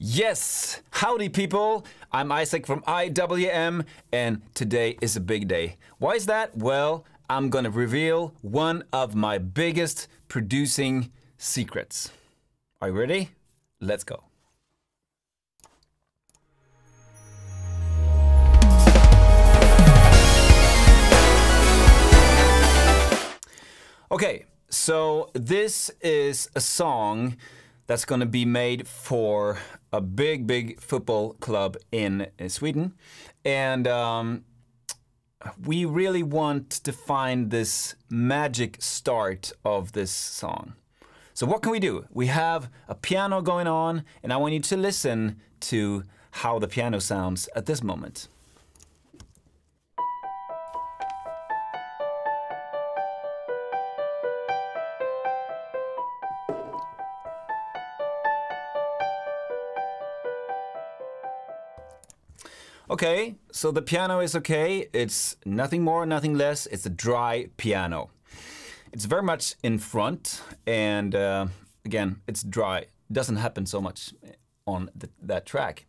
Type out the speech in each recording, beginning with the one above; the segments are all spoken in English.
Yes! Howdy people! I'm Isaac from IWM and today is a big day. Why is that? Well, I'm gonna reveal one of my biggest producing secrets. Are you ready? Let's go. Okay, so this is a song that's going to be made for a big football club in Sweden. And we really want to find this magic start of this song. So what can we do? We have a piano going on, and I want you to listen to how the piano sounds at this moment. Okay, so the piano is okay. It's nothing more, nothing less. It's a dry piano. It's very much in front, and again, it's dry. It doesn't happen so much on that track.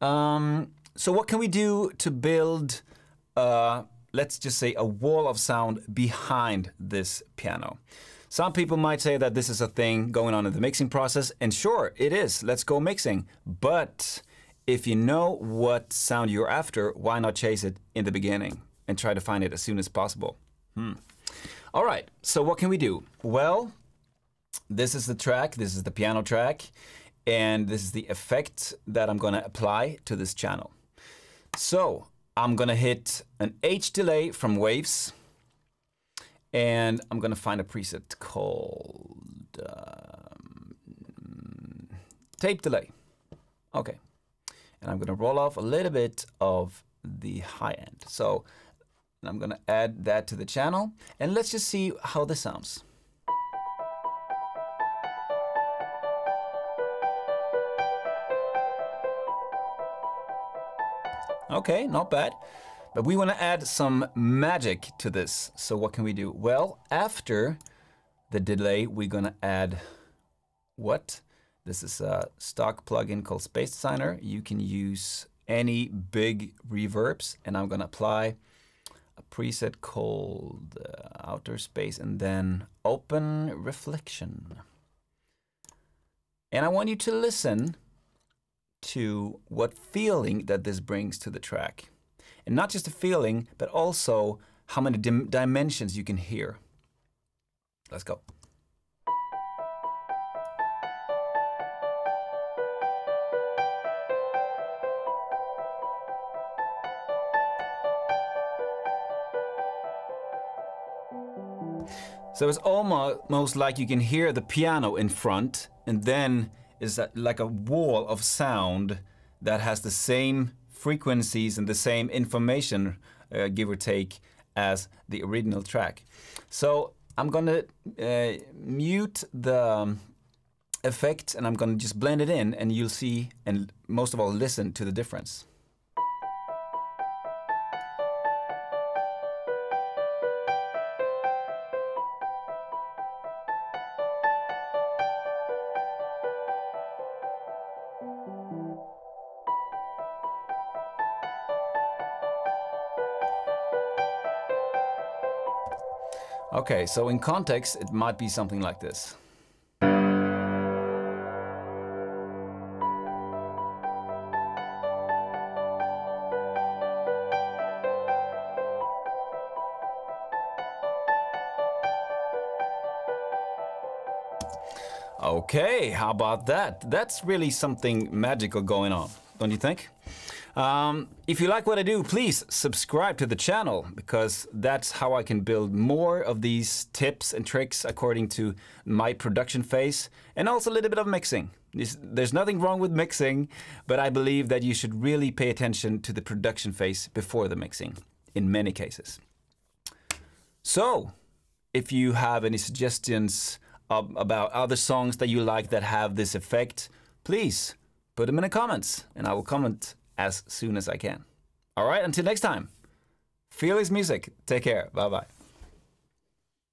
So what can we do to build, let's just say, a wall of sound behind this piano? Some people might say that this is a thing going on in the mixing process, and sure, it is. Let's go mixing. But if you know what sound you're after, why not chase it in the beginning and try to find it as soon as possible? All right, so what can we do? Well, this is the track, this is the piano track, and this is the effect that I'm gonna apply to this channel. So I'm gonna hit an H delay from Waves, and I'm gonna find a preset called tape delay. Okay. And I'm gonna roll off a little bit of the high end. So I'm gonna add that to the channel, and let's just see how this sounds. Okay, not bad. But we wanna add some magic to this. So what can we do? Well, after the delay, we're gonna add what? This is a stock plugin called Space Designer. You can use any big reverbs, and I'm gonna apply a preset called Outer Space and then Open Reflection. And I want you to listen to what feeling that this brings to the track. And not just a feeling, but also how many dimensions you can hear. Let's go. So it's almost like you can hear the piano in front, and then is like a wall of sound that has the same frequencies and the same information, give or take, as the original track. So I'm gonna mute the effect, and I'm gonna just blend it in, and you'll see, and most of all, listen to the difference. Okay, so in context, it might be something like this. Okay, how about that? That's really something magical going on, don't you think? If you like what I do, please subscribe to the channel, because that's how I can build more of these tips and tricks according to my production phase, and also a little bit of mixing. There's nothing wrong with mixing, but I believe that you should really pay attention to the production phase before the mixing, in many cases. So, if you have any suggestions about other songs that you like that have this effect, please put them in the comments, and I will comment as soon as I can. All right, until next time, feel his music. Take care. Bye-bye.